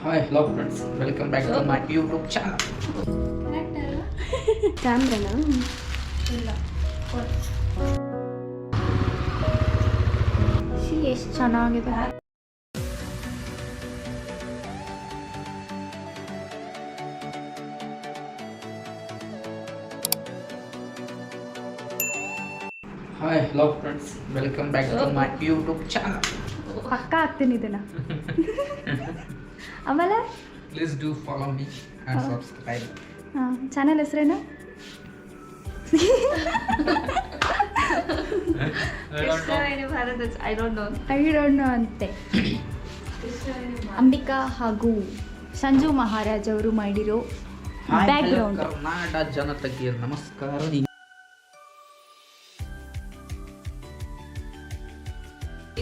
Hi, hello friends. Welcome back to my YouTube channel. ಕ್ಯಾಮ್ರಾನ ಇಲ್ಲ ಎಷ್ಟು ಚೆನ್ನಾಗಿದೆ. Hi, hello friends. Welcome back to my YouTube channel. ಪಕ್ಕ ಹಾಕ್ತೀನಿ ಇದನ್ನ. ಆಮೇಲೆ Please do follow me and subscribe. Channel ಹೆಸರೇನು? Krishnaveni Bharata I don't know ಅಂತೆ. ಅಂಬಿಕಾ ಹಾಗೂ ಸಂಜು ಮಹಾರಾಜ್ ಅವರು ಮಾಡಿರೋ Hi, hello ಬ್ಯಾಕ್ಗ್ರೌಂಡ್. ಕರ್ನಾಟಕ ಜನತೆಗೆ ನಮಸ್ಕಾರ.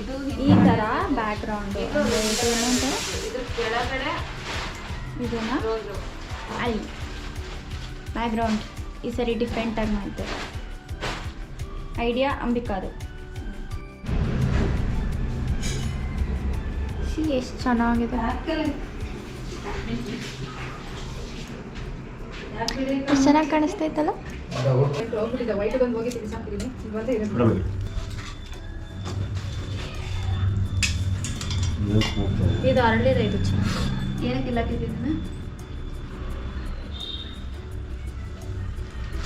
ಇದು ಈ ಥರ ಬ್ಯಾಕ್ಗ್ರೌಂಡ್ ಇದ್ರ ಕೆಳಗಡೆ ಇದನ್ನ ರೋಸು ಅಲ್ಲಿ ಬ್ಯಾಕ್ಗ್ರೌಂಡ್ ಈ ಸರಿ ಡಿಫ್ರೆಂಟಾಗಿ ಮಾಡ್ತಾರೆ. ಐಡಿಯಾ ಅಂಬಿಕಾದು. ಎಷ್ಟು ಚೆನ್ನಾಗಿದೆ, ಎಷ್ಟು ಚೆನ್ನಾಗಿ ಕಾಣಿಸ್ತೈತಲ್ಲ. ಇದು ಅರಳಿದೆ, ಇದು ಚೆನ್ನಾಗಿ. ಏನಕ್ಕಿಲ್ಲ ಇದನ್ನ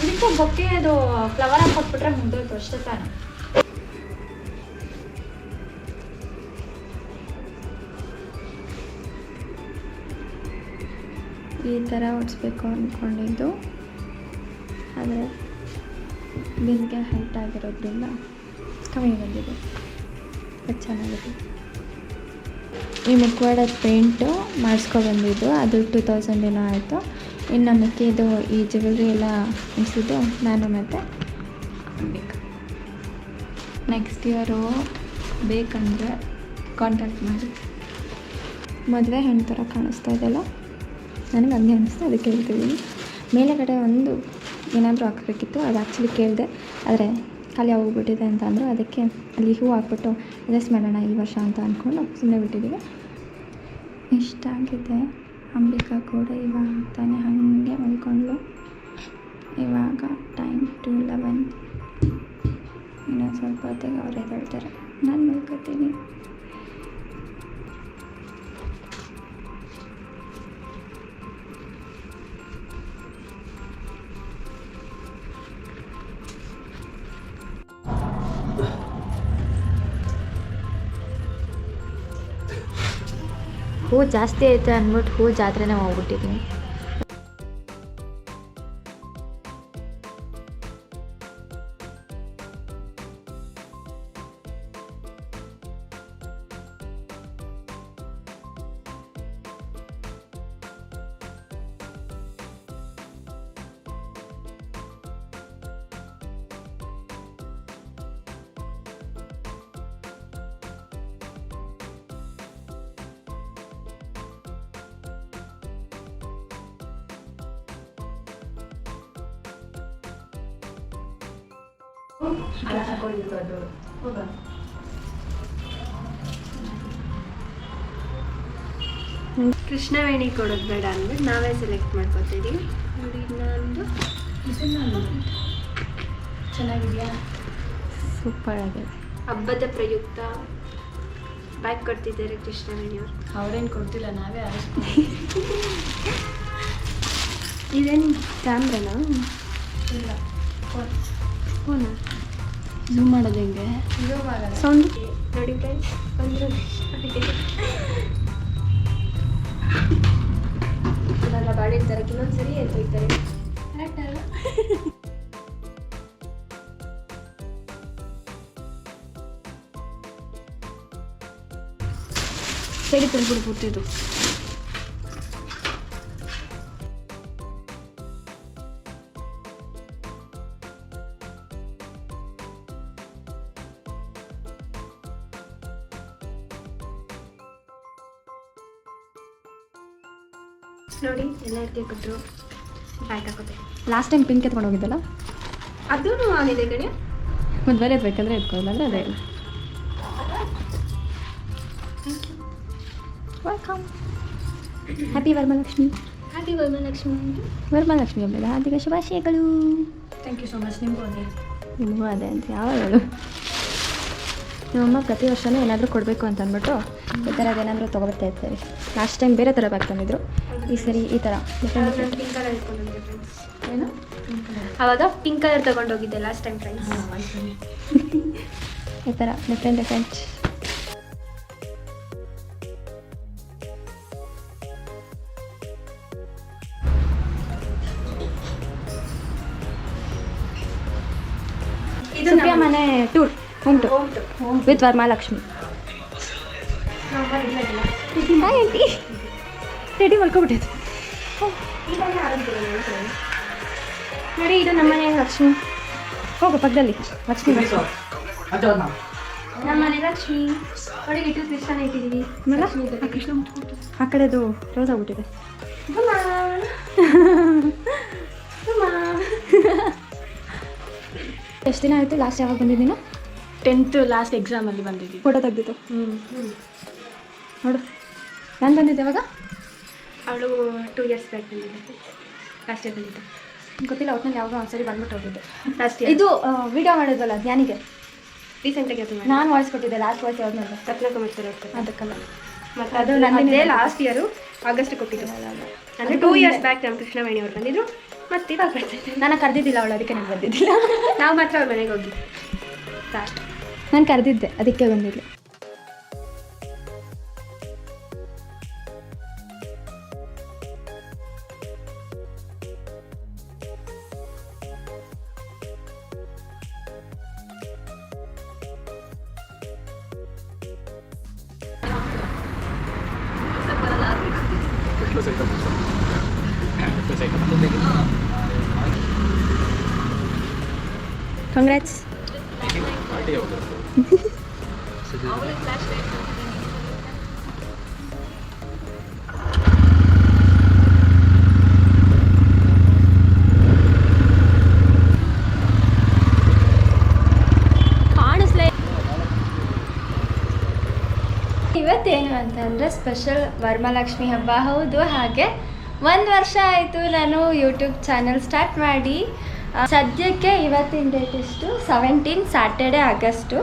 ಇದಕ್ಕೆ ಬೊಕ್ಕೆ ಅದು ಫ್ಲವರ್ ಹಾಕಿ ಕೊಟ್ಬಿಟ್ರೆ ಮುಗ್ದೋಯ್ತು ಅಷ್ಟೇ ತಾನೆ. ಈ ಥರ ಹೊಡ್ಸ್ಬೇಕು ಅಂದ್ಕೊಂಡಿದ್ದು, ಆದರೆ ಬಿಲ್ಗೆ ಹೈಟ್ ಆಗಿರೋದ್ರಿಂದ ಕಮ್ಮಿ ಬಂದಿದೆ. ಅದು ಚೆನ್ನಾಗಿದೆ. ಈ ಮುಖವಾಡದ ಪೇಂಟು ಮಾಡಿಸ್ಕೊಬಂದಿದ್ದು, ಅದು 2000 ಏನೋ ಆಯಿತು. ಇನ್ನು ಮಿಕ್ಕಿದ್ದು ಈ ಜ್ಯುವೆಲ್ರಿ ಎಲ್ಲ ಅನಿಸಿದ್ದು ನಾನು ಮತ್ತು ಅಂಬಿಕಾ. ನೆಕ್ಸ್ಟ್ ಇಯರು ಬೇಕಂದರೆ ಕಾಂಟ್ಯಾಕ್ಟ್ ಮಾಡಿ. ಮದುವೆ ಹೆಣ್ಣು ಥರ ಕಾಣಿಸ್ತಾ ಇದೆಯಲ್ಲ, ನನಗೆ ಹಂಗೆ ಅನಿಸ್ತು, ಅದಕ್ಕೆ ಹೇಳ್ತಿದ್ದೀನಿ. ಮೇಲೆಗಡೆ ಒಂದು ಏನಾದರೂ ಹಾಕಬೇಕಿತ್ತು, ಅದು ಆ್ಯಕ್ಚುಲಿ ಕೇಳಿದೆ, ಆದರೆ ಖಾಲಿ ಹೋಗ್ಬಿಟ್ಟಿದೆ ಅಂತ ಅಂದರು. ಅದಕ್ಕೆ ಅಲ್ಲಿ ಹೂ ಹಾಕ್ಬಿಟ್ಟು ಅಡ್ಜಸ್ಟ್ ಮಾಡೋಣ ಈ ವರ್ಷ ಅಂತ ಅಂದ್ಕೊಂಡು ಸುಮ್ಮನೆ ಬಿಟ್ಟಿದ್ದೀವಿ. ಇಷ್ಟ ಆಗಿದೆ. ಅಂಬಿಕಾ ಕೂಡ ಇವಾಗ ತಾನೇ ಹಾಗೆ ಮಲ್ಕೊಂಡ್ಲು. ಇವಾಗ ಟೈಮ್ 11. ಇನ್ನೊಂದು ಸ್ವಲ್ಪ ಹೊತ್ತಿಗೆ ಅವ್ರು ಎದ್ದೇಳ್ತಾರೆ, ನಾನು ಮಲ್ಕೋತೀನಿ. ಹೂ ಜಾಸ್ತಿ ಐತೆ ಅಂದ್ಬಿಟ್ಟು ಹೂ ಜಾತ್ರೆನೇ ಹೋಗ್ಬಿಟ್ಟಿದ್ದೀನಿ. ಕೃಷ್ಣವೇಣಿ ಕೊಡೋದು ಬೇಡ ಅಂದ್ಬಿಟ್ಟು ನಾವೇ ಸೆಲೆಕ್ಟ್ ಮಾಡ್ಕೊತೀವಿ. ನೋಡಿ ಇನ್ನೊಂದು ಚೆನ್ನಾಗಿದೆಯಾ? ಸೂಪರ್ ಆಗಿದೆ. ಹಬ್ಬದ ಪ್ರಯುಕ್ತ ಬ್ಯಾಗ್ ಕೊಡ್ತಿದ್ದಾರೆ ಕೃಷ್ಣವೇಣಿಯವರು. ಅವ್ರೇನು ಕೊಡ್ತಿಲ್ಲ, ನಾವೇ ಇದೇನು ಕ್ಯಾಮ್ರಾನ? ಇಲ್ಲ ಫೋನಾ? ಝೂಮ್ ಮಾಡೋದು ಹೆಂಗೆ? ಸೌಂಡ್ ನೋಡಿ ಫ್ರೆಂಡ್ಸ್, ಬಂದರು ಇವಾಗ ಬಾಡಿರ್ತಾರೆ, ಇನ್ನೊಂದ್ಸರಿ ಎತ್ತೊಯ್ತಾರೆ. ಕರೆಕ್ಟ್ ಅಲ್ಲ? ಸರಿ ತಂದ್ಬಿಡ್ಬಿಟ್ಟಿದ್ದು. ನೋಡಿ ಎಲ್ಲ ಇರ್ತಿ ಕೊಟ್ಟರು, ಬ್ಯಾಗ್ ಹಾಕೋತೆ. ಲಾಸ್ಟ್ ಟೈಮ್ ಪಿಂಕ್ ಎತ್ಕೊಂಡು ಹೋಗಿದ್ದಲ್ಲ, ಅದೂ ಆಗಿದೆ ಕಡೆ. ಮತ್ತು ಬೇರೆ ಬೇಕಂದ್ರೆ ಎತ್ಕೊಳ್ಳಲ್ಲ ಅಂದರೆ ಅದೇ ಇಲ್ಲ. Welcome. Happy Varamahalakshmi. Happy Varamahalakshmi. Varamahalakshmi ಹಬ್ಬದ ಹಾರ್ದಿಕ ಶುಭಾಶಯಗಳು. Thank you so much. ನಿಮಗೂ ಅದೇ. ನಿಮಗೂ ಅದೇ ಅಂತ ಯಾವಾಗಲೂ ನಮ್ಮಮ್ಮ ಪ್ರತಿ ವರ್ಷವೂ ಏನಾದರೂ ಕೊಡಬೇಕು ಅಂತ ಅಂದ್ಬಿಟ್ಟು ಈ ಥರದ್ದು ಏನಾದರೂ ತೊಗೊಬರ್ತಾ ಇರ್ತಾರೆ. ಲಾಸ್ಟ್ ಟೈಮ್ ಬೇರೆ ಥರ ಬ್ಯಾಗ್ ತಂದಿದ್ರು, ಈ ಸರಿ ಈ ಥರ ಡಿಫ್ರೆಂಟ್. ಪಿಂಕ್ ಕಲರ್ ಇಟ್ಕೊಂಡಿದ್ದೆ ಫ್ರೆಂಡ್ಸ್. ಏನು ಆವಾಗ ಪಿಂಕ್ ಕಲರ್ ತೊಗೊಂಡೋಗಿದ್ದೆ ಲಾಸ್ಟ್ ಟೈಮ್ ಫ್ರೆಂಡ್ಸ್. ಈ ಥರ ಡಿಫ್ರೆಂಟ್. ಇದು ಸುಪ್ರಿಯ ಮನೆ ಟೂರ್ ಉಂಟು with Varamahalakshmi. Hi aunty, ready ಮಾಡ್ಕೊಬಿಟ್ಟಿದ್ದು ನೋಡಿ. ಇದು ನಮ್ಮನೆ ಲಕ್ಷ್ಮಿ. ಹೋಗು ಪಕ್ಕದಲ್ಲಿ ಲಕ್ಷ್ಮಿ. ನಮ್ಮನೆ ಲಕ್ಷ್ಮಿ ಒಳಗೆ ಇಟ್ಟು ಕೃಷ್ಣನ ಇಟ್ಟಿದ್ದೀವಿ. ಆ ಕಡೆದು ರೋಸ್ ಆಗ್ಬಿಟ್ಟಿದೆ. ಎಷ್ಟು ದಿನ ಆಯಿತು ಲಾಸ್ಟ್ ಯಾವಾಗ ಬಂದಿದ್ದೀನೋ? 10th ಲಾಸ್ಟ್ ಎಕ್ಸಾಮಲ್ಲಿ ಬಂದಿದ್ದೀವಿ. ಫೋಟೋ ತೆಗ್ದಿತ್ತು ನೋಡು. ನಾನು ಬಂದಿದ್ದೆ ಯಾವಾಗ? ಅವಳು 2 years ಬ್ಯಾಕ್ ಬಂದಿದ್ದೆ. ಲಾಸ್ಟ್ ಇಯರ್ ಬಂದಿದ್ದೆ. ಗೊತ್ತಿಲ್ಲ, ಒಟ್ಟಿನಲ್ಲಿ ಯಾವಾಗ ಒಂದ್ಸರಿ ಬಂದ್ಬಿಟ್ಟು ಹೋಗಿದ್ದೆ. ಲಾಸ್ಟ್ ಇಯರ್ ಇದು ವಿಡಿಯೋ ಮಾಡಿದ್ವಲ್ಲ ಜ್ಞಾನಿಗೆ, ರೀಸೆಂಟಾಗಿ ಅದು ನಾನು ವಾಯ್ಸ್ ಕೊಟ್ಟಿದ್ದೆ. ಲಾಸ್ಟ್ ವಾಯ್ಸ್ ಯಾವ್ದು ಮಾಡಿದೆ? ರತ್ನಕುಮಾರ್ ಅದಕ್ಕಲ್ಲ, ಮತ್ತು ಅದು ನಂದೇ ಲಾಸ್ಟ್ ಇಯರು ಆಗಸ್ಟ್ ಕೊಟ್ಟಿದ್ದು. ಅಂದರೆ 2 years ಬ್ಯಾಕ್ ನಮ್ಮ ಕೃಷ್ಣವೇಣಿ ಅವ್ರು ಬಂದಿದ್ರು. ಮತ್ತೆ ಇವಾಗ ಬರ್ತಿದ್ದೆ. ನಾನು ಕರೆದಿದ್ದಿಲ್ಲ ಅವಳು, ಅದಕ್ಕೆ ನಾನು ಬಂದಿದ್ದಿಲ್ಲ. ನಾವು ಮಾತ್ರ ಅವ್ರ ಮನೆಗೆ ಹೋಗಿದ್ದೆ. ಸಾಕು, ನಾನು ಕರೆದಿದ್ದೆ, ಅದಕ್ಕೆ ಬಂದಿದ್ದೆ. ಕಂಗ್ರಾಟ್ಸ್. ಇವತ್ತೇನು ಅಂತಂದರೆ ಸ್ಪೆಷಲ್ ವರಮಹಾಲಕ್ಷ್ಮಿ ಹಬ್ಬ. ಹೌದು, ಹಾಗೆ 1 ವರ್ಷ ಆಯಿತು ನಾನು ಯೂಟ್ಯೂಬ್ ಚಾನಲ್ ಸ್ಟಾರ್ಟ್ ಮಾಡಿ. ಸದ್ಯಕ್ಕೆ ಇವತ್ತಿನ ಡೇಟ್ ಎಷ್ಟು? 17 ಸ್ಯಾಟರ್ಡೆ ಆಗಸ್ಟು.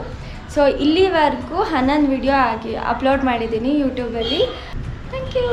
ಸೊ ಇಲ್ಲಿವರೆಗೂ 11 ವಿಡಿಯೋ ಅಪ್ಲೋಡ್ ಮಾಡಿದ್ದೀನಿ ಯೂಟ್ಯೂಬಲ್ಲಿ. Thank you.